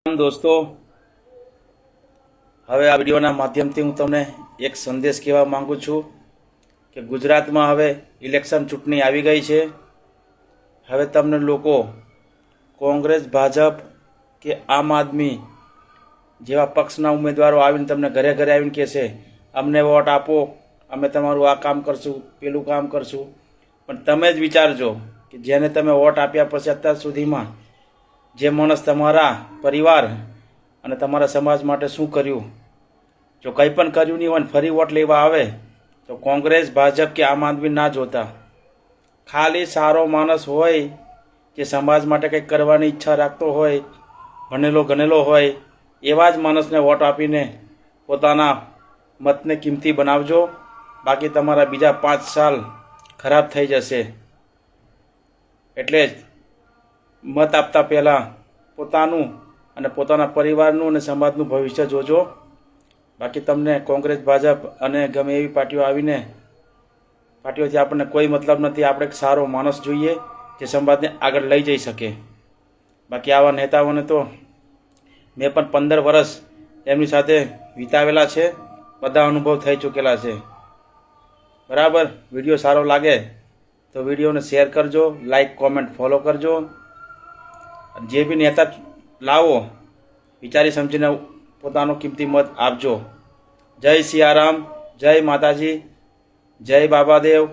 દોસ્તો, હવે આ વિડીયોના માધ્યમથી હું તમને એક સંદેશ કહેવા માંગુ છું કે ગુજરાતમાં હવે ઇલેક્શન ચૂંટણી આવી ગઈ છે. હવે તમને લોકો કોંગ્રેસ, ભાજપ કે આમ આદમી જેવા પક્ષના ઉમેદવારો આવીને તમને ઘરે ઘરે આવીને કહેશે અમને વોટ આપો, અમે તમારું આ કામ કરશું, પેલું કામ કરશું. પણ તમે જ વિચારજો કે જેને તમે વોટ આપ્યા પછી અત્યાર સુધીમાં જે માણસ તમારા પરિવાર અને તમારા સમાજ માટે શું કર્યું. જો કંઈ પણ કર્યું નહીં હોય ફરી વોટ લેવા આવે તો કોંગ્રેસ, ભાજપ કે આમ આદમી ના જોતા. ખાલી સારો માણસ હોય, જે સમાજ માટે કંઈક કરવાની ઈચ્છા રાખતો હોય, ભણેલો ગણેલો હોય, એવા જ માણસને વોટ આપીને પોતાના મતને કિંમતી બનાવજો. બાકી તમારા બીજા 5 સાલ ખરાબ થઈ જશે. એટલે જ મત આપતા પહેલાં પોતાનું અને પોતાના પરિવારનું અને સમાજનું ભવિષ્ય જોજો. બાકી તમને કોંગ્રેસ, ભાજપ અને ગમે એવી પાર્ટીઓથી આપણને કોઈ મતલબ નથી. આપણે એક સારો માણસ જોઈએ જે સમાજને આગળ લઈ જઈ શકે. બાકી આવા નેતાઓને તો મેં પણ 15 વર્ષ એમની સાથે વિતાવેલા છે, બધા અનુભવ થઈ ચૂકેલા છે. બરાબર, વિડીયો સારો લાગે તો વિડીયોને શેર કરજો, લાઈક, કોમેન્ટ, ફોલો કરજો. જે બી નેતા લાવો વિચારી સમજીને પોતાનો કિંમતી મત આપજો. જય સિયારામ, જય માતાજી, જય બાબાદેવ.